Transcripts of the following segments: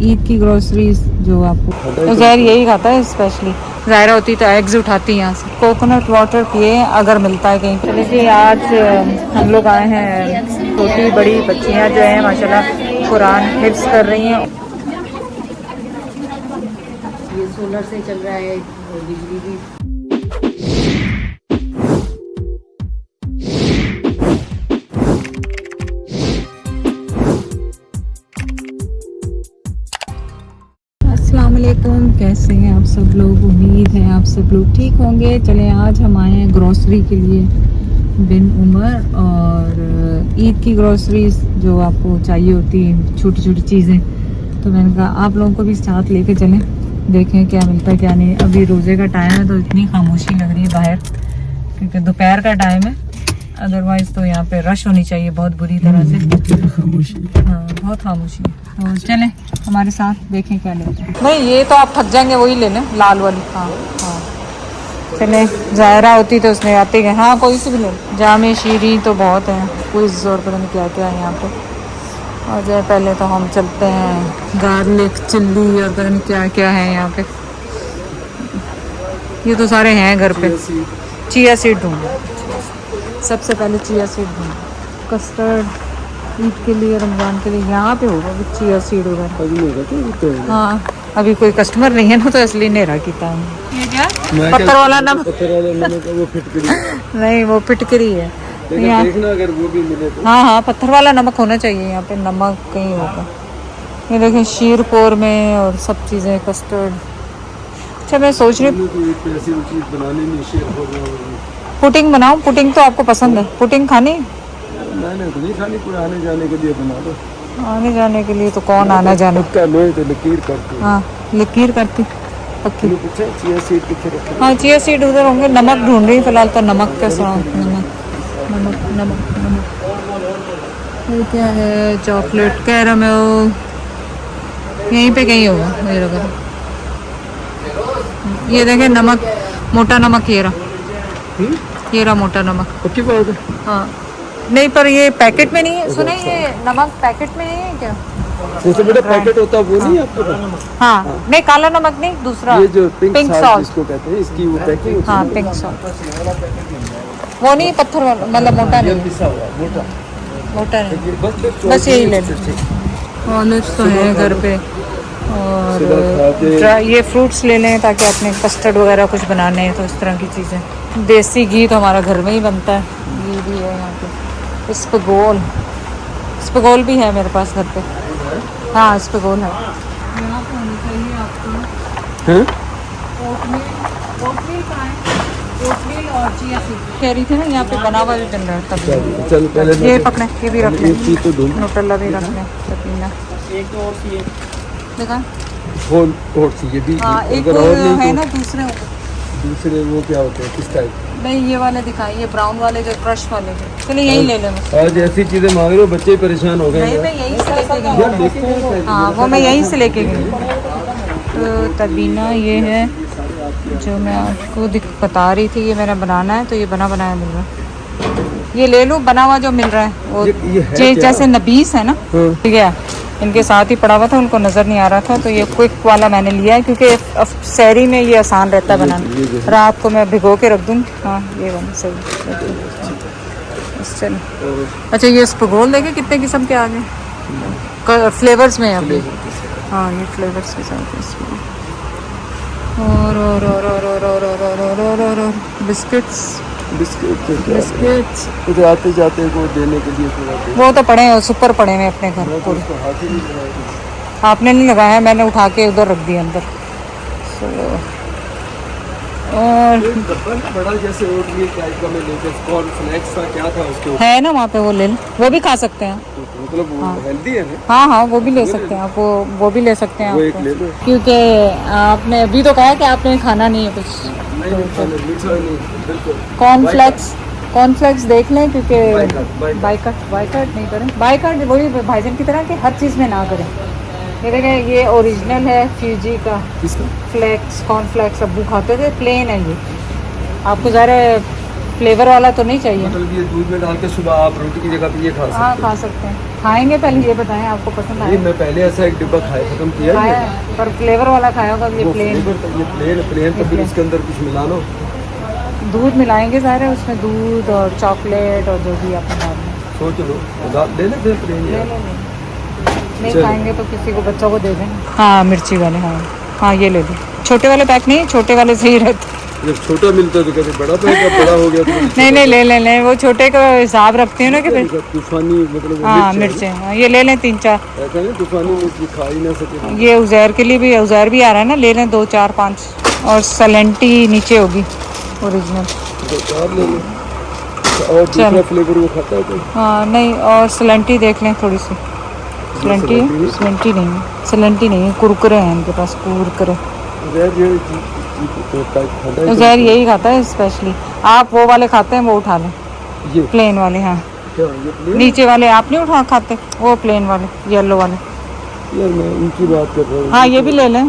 ईद की ग्रोसरीज जो आपको तो ज़ाहिर यही खाता है स्पेशली। ज़ाहिर होती तो एग्स उठाती यहाँ से। कोकोनट वाटर पिए अगर मिलता है कहीं। चलिए जी, आज हम लोग आए हैं, छोटी बड़ी बच्चियाँ जो हैं माशाल्लाह कुरान हिफ्ज़ कर रही हैं। ये सोलर से चल रहा है और बिजली भी। अस्सलाम वालेकुम, कैसे हैं आप सब लोग? उम्मीद है आप सब लोग ठीक होंगे। चलें, आज हम आए हैं ग्रोसरी के लिए बिन उमर, और ईद की ग्रोसरीज जो आपको चाहिए होती है, छोटी छोटी चीज़ें। तो मैंने कहा आप लोगों को भी साथ लेके चलें, देखें क्या मिलता है क्या नहीं। अभी रोज़े का टाइम है तो इतनी खामोशी लग रही है बाहर, क्योंकि दोपहर का टाइम है। अदरवाइज़ तो यहाँ पे रश होनी चाहिए बहुत बुरी तरह से। खामोशी, हाँ बहुत खामोशी है। तो चलें हमारे साथ, देखें क्या लेते हैं। नहीं, ये तो आप थक जाएंगे, वही ले लें लाल वाली। हाँ हाँ चले, ज़ायरा होती तो उसने आते गए। हाँ कोई सी भी ले। जामे शीरी तो बहुत है, क्विज़ और पता नहीं क्या क्या है यहाँ पे। और जो पहले तो हम चलते हैं गार्लिक चिल्ली और पता नहीं क्या क्या है यहाँ पे। ये तो सारे हैं घर पे। चिया सीड ढूंढो, सबसे पहले चिया सीड ढूंढो। कस्टर्ड ईद के लिए, रमज़ान के लिए यहाँ पे होगा चिया सीड वगैरह। हाँ अभी कोई कस्टमर नहीं है ना, तो इसलिए नहीं रखा है। ये क्या पत्थर वाला नमक? वो फिटकरी नहीं, वो फिटकरी है। देखना अगर वो भी मिले तो। हाँ हाँ, पत्थर वाला नमक होना चाहिए यहाँ पे, नमक कहीं होगा। ये देखें शीरपुर में और सब चीज़ें कस्टर्ड। अच्छा मैं सोच रही हूँ पुडिंग बनाऊँ। पुडिंग तो आपको पसंद है? पुडिंग खानी? मैंने तो नहीं खानी, कोई आने जाने के लिए बना दो। आने जाने के लिए तो कौन आना जाने का लोहे तो लकीर करती। हाँ लकीर करती पक्की। चिया सीड पीछे रखे। हाँ चिया सीड उधर होंगे। नमक ढूंढ रही फिलहाल तो। नमक कैसा? नमक नमक नमक नमक। ये क्या है? चॉकलेट कैरामेल, यहीं पे कहीं होगा मेरे घर। ये देखें नमक, मोटा नमक। ये रहा मोटा नमक। पक्की बात है। हाँ नहीं, पर ये पैकेट में नहीं है। सुने, ये नमक पैकेट में नहीं है क्या? जैसे बेटा पैकेट होता है वो नहीं आपके पास? हाँ नहीं, काला नमक नहीं, दूसरा ये जो पिंक सॉल्ट सॉल्ट जिसको कहते हैं, इसकी वो पैकिंग। हाँ पिंक सॉल्ट, वो नहीं पत्थर वाला, मतलब मोटा नहीं, मोटा मोटा नहीं। बस यही ले लो। ऑलिव्स तो है घर पे, और ये फ्रूट्स ले लें ताकि अपने कस्टर्ड वगैरह कुछ बनाने हैं तो इस तरह की चीज़ें। देसी घी तो हमारा घर में ही बनता है, घी भी है यहाँ पे। स्पगोल भी है मेरे पास घर पे। हाँ स्पगोल है। यहाँ पे होनी चाहिए आपको ओटमील और चिया सीड। कह रही थी ना यहाँ पे बना हुआ भी बन रहा है तब। चल पहले ये पकड़े, ये भी रख लें, तो नोटेला भी रख लें, सकीना एक और सी देखा। और सी ये भी। हाँ एक अगर और नहीं है तो ना दूसरे वो क्या होते हैं, किस टाइप? नहीं ये वाले दिखाइए, ब्राउन वाले जो क्रश वाले थे। चलिए यही ले लें बस। आज ऐसी चीजें मांग रहे हो, बच्चे परेशान हो गए। नहीं मैं यहीं से लेके गई। हाँ वो मैं यहीं से लेके गई। तो तबीना ये है जो मैं आपको बता रही थी, ये मेरा बनाना है, तो ये बना बनाया मिल रहा है। ये ले लूँ बना हुआ जो मिल रहा है वो। ये जैसे नबीस है ना, ठीक है, इनके साथ ही पड़ा हुआ था, उनको नज़र नहीं आ रहा था, तो ये क्विक वाला मैंने लिया है, क्योंकि शहरी में ये आसान रहता है बनाना। रात को मैं भिगो के रख दूँगी। हाँ ये बना सही। चलो अच्छा, ये स्पगोल देखें कितने किस्म के आ गए, फ्लेवर्स में अभी। हाँ ये फ्लेवर्स के साथ इसमें। और बिस्किट्स तो आते जाते को देने के लिए थोड़ा वो तो पड़े हैं, सुपर पड़े हैं अपने घर पूरे। आपने नहीं लगाया, मैंने उठा के उधर रख दिया अंदर। और बड़ा जैसे ओटमील टाइप का मैं लेके स्नैक्स था, क्या था उसके ऊपर है ना वहाँ पे, वो ले लें, वो भी खा सकते हैं। मतलब वो हेल्दी है ना? हाँ हाँ वो भी ले सकते हैं आप, वो भी ले सकते हैं वो एक ले आप, लो। क्योंकि आपने अभी तो कहा कि आपने खाना नहीं है कुछ। कॉर्नफ्लेक्स देख लें, क्योंकि बाइकआउट नहीं करें। बाइकआउट वही भाईजान की तरह कि हर चीज़ में ना करें। ये देखें, ये ओरिजिनल है फ्यूजी का फ्लेक्स, कॉर्नफ्लेक्स अब्बू खाते थे, प्लेन है ये। आपको ज़रा फ्लेवर वाला तो नहीं चाहिए? मतलब ये दूध में डाल के सुबह आप रोटी की जगह पे ये खा सकते हैं। हाँ खा सकते हैं। खाएंगे पहले ये बताएं आपको पसंद ये आया? मैं पहले ऐसा एक डिब्बा खाया खत्म किया खाया है है, पर फ्लेवर वाला खाया होगा ये वो प्लेन। फ्लेवर तो ये प्लेन तो फिर उसके अंदर कुछ मिलाना दूध मिलाएंगे सारे उसमें, दूध और चॉकलेट और जो भी आपने डालना है। सोच लो ले लेते हैं प्लेन ले यार। ले नहीं चलो। खाएंगे तो किसी को बच्चों को दे दें। हाँ मिर्ची वाले, हाँ हाँ ये ले लो। छोटे वाले पैक नहीं, छोटे वाले सही रहते। जब छोटा मिलता है तो कहते बड़ा पैक बड़ा हो गया तो नहीं नहीं ले ले वो छोटे का हिसाब रखते हैं ना कि भाई। तूफानी मतलब वो हाँ मिर्च है मिर्चें, हाँ, ये ले लें 3-4। ऐसा नहीं तूफानी मिर्च ये खा ही ना सके ये उज़ैर के लिए भी, उज़ैर भी आ रहा है ना, ले लें 2-4-5। और सलेंटी नीचे होगी ओरिजिनल। तो चार ले लो। और दूसरा चलो। फ्लेवर वो खाता है कोई? हाँ नहीं, और सलेंटी देख लें थोड़ी सी। सलेंटी सलेंटी नहीं है, सलेंटी नहीं है, कुरकुरे हैं इनके पास, कुरकुरे। उज़ैर यही खाता है स्पेशली। आप वो वाले खाते हैं वो उठा लें, ये प्लेन वाले। हाँ क्या ये प्लेन? नीचे वाले आप नहीं उठा खाते, वो प्लेन वाले येलो वाले। यार मैं उनकी बात कर रहा हूँ। हाँ ये भी ले लें,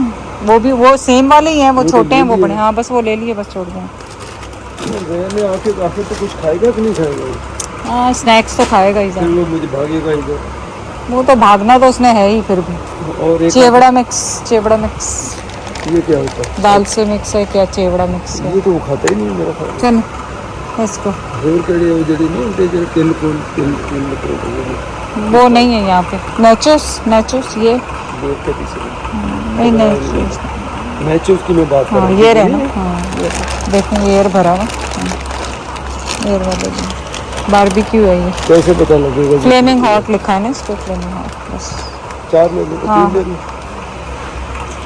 वो भी वो सेम वाले ही हैं, वो वो तो छोटे हैं ले वो लिए। बड़े। हाँ बस वो ले लिए, बस छोड़ दें। में आखिर आखिर तो कुछ खाएगा कि नहीं खाएगा? हाँ स्नैक्स तो खाएगा ही फिर ज़्यादा। वो मुझे भागेगा इधर। वो तो भागना तो उसने है ही फिर भी। और एक चेवड़ा मिक्स, चेवड़ा मिक्स ये क्या होता है? दाल से मिक्स है क्या, चेवड़ा मिक्स है। ये तो वो खाता ही नहीं मेरा ख्याल। चलो इसको, ਹੋਰ ਕਿਹੜੇ ਉਹ ਜਿਹੜੇ ਨਹੀਂ ਹੁੰਦੇ ਜਿਹੜੇ ਤਿੰਨ ਮਤਲਬ वो नहीं है यहाँ पे। नेचोस, नेचोस ये देख के पीछे नहीं, नेचोस मैचों की मैं बात कर हाँ रहा ये हूँ। रहे ना। हाँ देखें एयर भरा हुआ, एयर वाले बारबेक्यू है ये। कैसे पता लगेगा जी? फ्लेमिंग हॉट लिखा है ना इस पर, फ्लेमिंग हॉट बस। चार ले लो हाँ। तीन ले लो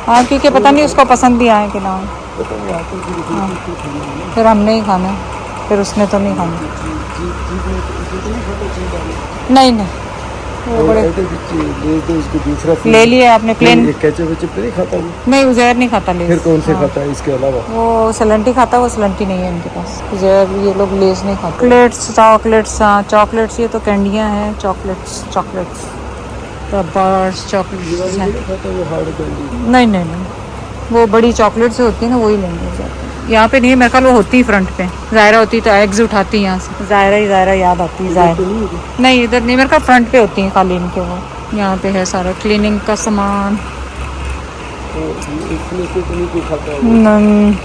हाँ क्योंकि पता नहीं उसको पसंद भी आए कि ना आए। पता नहीं आते फिर फिर हमने ही खाना है, फिर उसने तो नहीं खाना। नहीं नहीं वो बड़े ले दो इसको दूसरा ले लिए आपने प्लेन। एक केचप वेचप नहीं खाता वो? नहीं उज़ैर नहीं खाता लेस। फिर कौन से हाँ। खाता है इसके अलावा? वो सलेंटी खाता है, वो सलेंटी नहीं है इनके पास। उज़ैर ये लोग लेस नहीं खाते। चॉकलेट्स, चॉकलेट्स, हाँ चॉकलेट्स, ये तो कैंडियाँ हैं। चॉकलेट्स, चॉकलेट्स, रबर्स, चॉकलेट्स हैं। खाता वो हार्ड कैंडी। नहीं नहीं नहीं वो बड़ी चॉकलेट से होती है ना, वही लेंगे उज़ैर। यहाँ पे नहीं, मेरे ख्याल वो होती ही फ्रंट पे। ज़ायरा होती तो एग्स उठाती यहाँ से, ज़ायरा ही ज़ायरा याद आती है ज़ायरा। नहीं इधर नहीं, मेरे ख्याल फ्रंट पे होती हैं खाली इनके वो। यहाँ पे है सारा क्लीनिंग का सामान। तो इसमें से तो नहीं कोई खाता है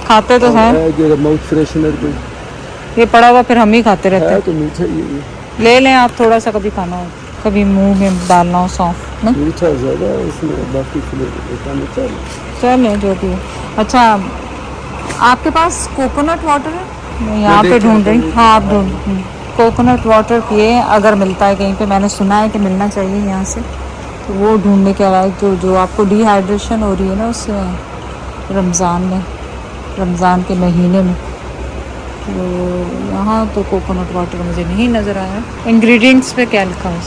खाते तो हैं, जो माउथ फ्रेशनर कोई ये पड़ा हुआ फिर हम ही खाते रहते है हैं। तो मीठा ही है ये। ले लें आप थोड़ा सा, कभी खाना हो, कभी मुंह में डालना हो सौंफ ना। मीठा ज़्यादा है इसमें, बाकी फ्लेवर इतना मीठा नहीं। चलें जो भी है। अच्छा आपके पास कोकोनट वाटर है? मैं यहाँ पे ढूंढ रही हूँ। हाँ आप ढूंढ, कोकोनट वाटर पिए अगर मिलता है कहीं पे, मैंने सुना है कि मिलना चाहिए यहाँ से। तो वो ढूंढने के अलावा जो आपको डिहाइड्रेशन हो रही है ना उससे रमज़ान के महीने में, तो यहाँ तो कोकोनट वाटर मुझे नहीं नज़र आया। इंग्रेडिएंट्स पे क्या लिखा है?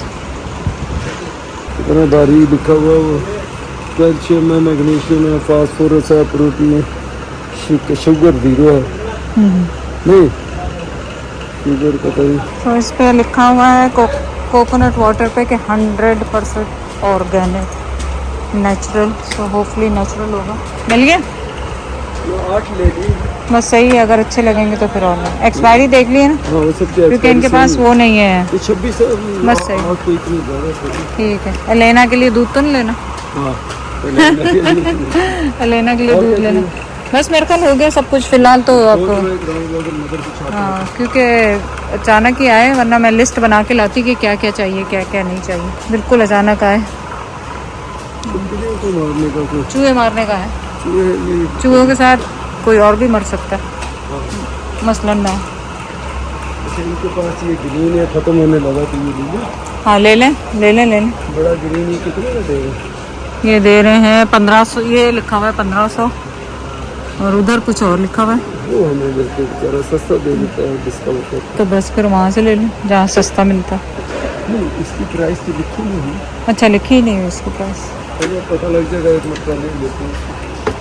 इतना भारी लिखा हुआ वो कैल्शियम है, मैग्नीशियम है, फास्फोरस है, प्रोटीन है, शुगर 0 है। नहीं शुगर पता नहीं। तो इस पे लिखा हुआ है कोकोनट वाटर पे कि 100% organic, natural. So hopefully natural होगा। मिल गया 8 ले ली। बस सही है, अगर अच्छे लगेंगे तो फिर और एक्सपायरी देख लिए ना, हाँ वो सब क्योंकि इनके पास वो नहीं है। 26 बस सही। और कोई इतनी ज़्यादा थोड़ी। ठीक है, एलेना के लिए दूध तो नहीं लेना? हाँ एलेना के लिए दूध लेना। बस मेरे ख्याल हो गया सब कुछ फिलहाल तो आपको। हाँ क्योंकि अचानक ही आए, वरना मैं लिस्ट बना के लाती कि क्या क्या चाहिए क्या क्या नहीं चाहिए। बिल्कुल अचानक आए। मारने का कोई चूहे मारने का है, ये चूहों के साथ कोई और भी मर सकता है, मसलन मैं। अच्छा, इनके पास ये ग्रीन है, ख़त्म होने लगा तो ये लीजिए। हाँ ले लें ले लें ले लें। बड़ा ग्रीन ही कितने का देगा? ये दे रहे हैं 1500, ये लिखा हुआ है 1500, और उधर कुछ और लिखा हुआ है। वो हमें बिल्कुल ज़रा सस्ता दे देता है डिस्काउंट पर। तो बस फिर वहाँ से ले लें जहाँ सस्ता मिलता है। नहीं इसकी प्राइस तो लिखी नहीं है। अच्छा लिखी ही नहीं है इसकी प्राइस। चलो पता लग जाएगा, एक मरतबा ले लेते हैं।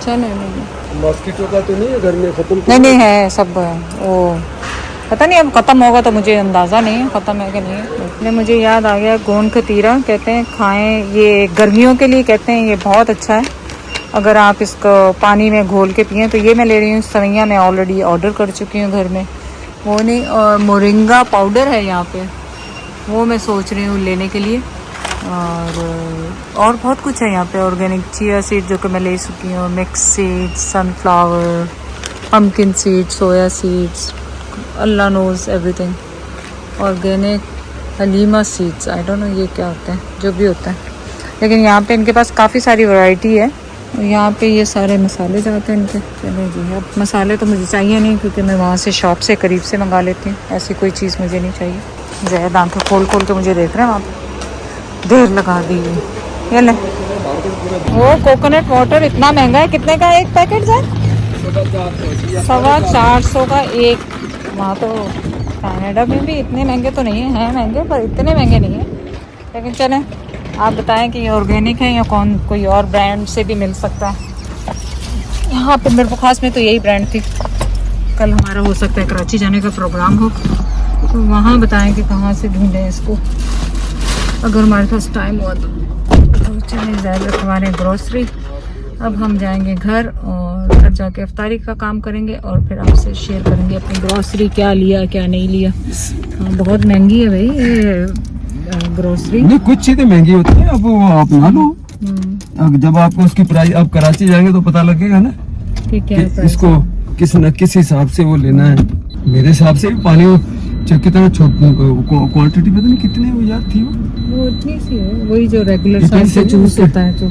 चलो ले लें। मॉस्किटो का तो नहीं है घर में ख़त्म? नहीं नहीं है सब है। वो पता नहीं अब ख़त्म होगा तो मुझे अंदाज़ा नहीं है ख़त्म है कि नहीं है। इसलिए मुझे याद आ गया गोंद खतीरा कहते हैं खाएं, ये गर्मियों के लिए कहते हैं, ये बहुत अच्छा है अगर आप इसको पानी में घोल के पिएं। तो ये मैं ले रही हूँ सवैयाँ, मैं ऑलरेडी ऑर्डर कर चुकी हूँ घर में। वो नहीं, और मोरिंगा पाउडर है यहाँ पे, वो मैं सोच रही हूँ लेने के लिए। और बहुत कुछ है यहाँ पे। ऑर्गेनिक चिया सीड जो कि मैं ले चुकी हूँ, mix seeds, sunflower, pumpkin seeds, soya seeds, Allah knows everything. Organic haleem seeds, I don't know ये क्या होता है, जो भी होता है, लेकिन यहाँ पे इनके पास काफ़ी सारी वैरायटी है। यहाँ पे ये सारे मसाले जाते हैं इनके। चलो जी, अब मसाले तो मुझे चाहिए नहीं क्योंकि मैं वहाँ से शॉप से करीब से मंगा लेती हूँ, ऐसी कोई चीज़ मुझे नहीं चाहिए। जैद आंखें खोल खोल के मुझे देख रहे हैं वहाँ पे, देर लगा दी। ये ले, वो कोकोनट वाटर इतना महंगा है, कितने का एक पैकेट है? 450 का एक। वहाँ तो कनाडा में भी इतने महंगे तो नहीं हैं, महंगे पर इतने महंगे नहीं हैं। लेकिन चलें, आप बताएं कि ये ऑर्गेनिक है या कोई और ब्रांड से भी मिल सकता है। यहाँ पे मेरे खास में तो यही ब्रांड थी। कल हमारा हो सकता है कराची जाने का प्रोग्राम हो, तो वहाँ बताएं कि कहाँ से ढूंढें इसको, अगर हमारे पास टाइम हुआ तो। चलिए ज़्यादा रखवाने ग्रोसरी। अब हम जाएंगे घर और घर जाके इफ्तारी का काम करेंगे और फिर आपसे शेयर करेंगे अपनी ग्रोसरी, क्या लिया क्या नहीं लिया। हाँ, बहुत महंगी है भाई ये ग्रोसरी। नहीं, कुछ चीजें महंगी होती है, अब वो आप ना लो। अब जब आपको उसकी प्राइस, अब कराची जाएंगे तो पता लगेगा ना ठीक कि है, इसको किस न किस हिसाब से वो लेना है। मेरे हिसाब से भी पानी कितना क्वांटिटी पता नहीं कितने वो याद थी, वो इतनी सी है, वही जो रेगुलर इतनी साइज से सी जूस है। होता है जो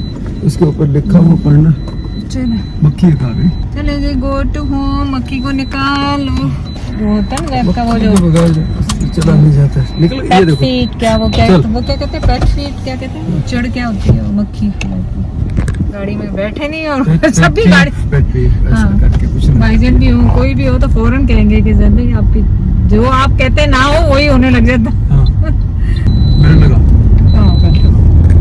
उसके ऊपर लिखा हुआ पढ़ना। चले मक्खी एक आ गई। चले जी, गो टू होम। मक्खी को निकालो। वो होता है ना रैप का, वो जो चला नहीं जाता, निकल ये पेट देखो। फीट, क्या वो क्या चल। वो क्या कहते हैं, पेट फीट क्या कहते हैं, चढ़ क्या होती है वो मक्खी। गाड़ी में बैठे नहीं और सब भी गाड़ी हाँ। भाईजान भी हो, कोई भी हो तो फौरन कहेंगे कि ज़िंदगी आपकी जो आप कहते ना हो वही होने लग जाता।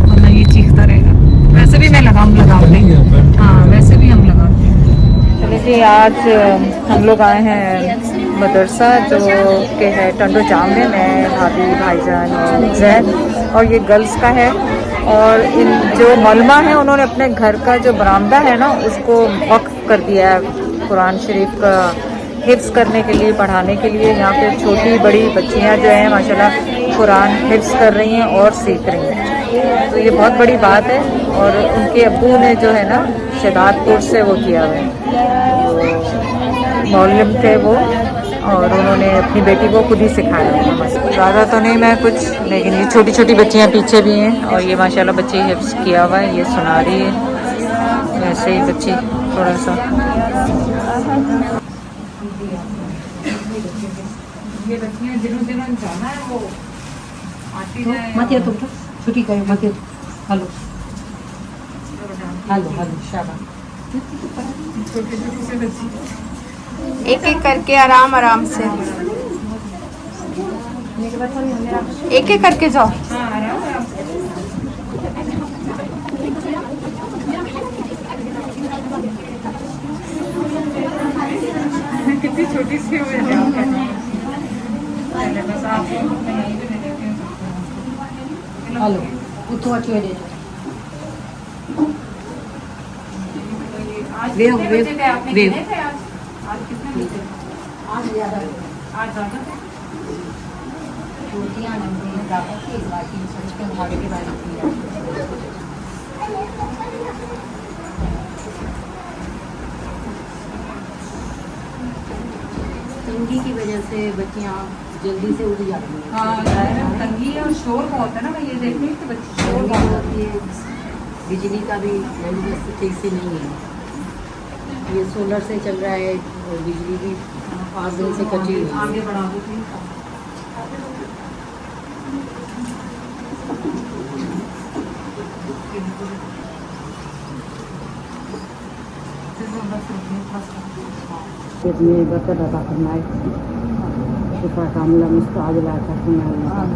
वरना ये चीखता रहेगा। वैसे भी मैं लगाते हैं, हाँ वैसे भी हम लगाते हैं। चलिए जी, आज हम लोग आए हैं मदरसा जो के है टंडो जाम में। मैं, भाभी, भाईजान और जैद, और ये गर्ल्स का है। और इन जो मौलमा है उन्होंने अपने घर का जो बरामदा है ना उसको वक्फ कर दिया है कुरान शरीफ का हिफ्ज़ करने के लिए, पढ़ाने के लिए। यहाँ पे छोटी बड़ी बच्चियाँ जो हैं माशाल्लाह कुरान हिफ्ज़ कर रही हैं और सीख रही हैं, तो ये बहुत बड़ी बात है। और उनके अब्बू ने जो है ना शहदादपुर से वो किया हुआ है, मौलम थे वो, और उन्होंने अपनी बेटी को खुद ही सिखाया है। ज़्यादा तो नहीं मैं कुछ, लेकिन ये छोटी छोटी बच्चियाँ पीछे भी हैं और ये माशाल्लाह बच्ची हिफ्ज़ किया हुआ है, ये सुना रही है। वैसे ही बच्ची थोड़ा सा ये बच्चियाँ जिन्होंने जाना है वो आती जाए। मत तुम छुट्टी करो, मत हेलो हेलो हेलो शाबाश। एक एक करके आराम आराम से, एक एक करके जाओ। कितनी छोटी सी हो हेलो उठो अच्छी हो वेव वेव वेव आज ज़्यादा छोटियाँ नमकीन ज़्यादा थी, इस बार 300 के भाड़े के बारे में। तंगी की वजह से बच्चियाँ जल्दी से उठ जाती हैं। हाँ, तंगी और शोर बहुत है ना, मैं ये देख रही हूँ कि बच्चे शोर बहुत होती है। बिजली का भी बंदोबस्त ठीक से नहीं है। ये सोलर से चल रहा है और बिजली भी 8 दिन से कटी हुई है। आगे बढ़ा दो प्लीज। ये बरकत अता फरमाए, शिफा कामिला मुस्ताजिला अता फरमाए।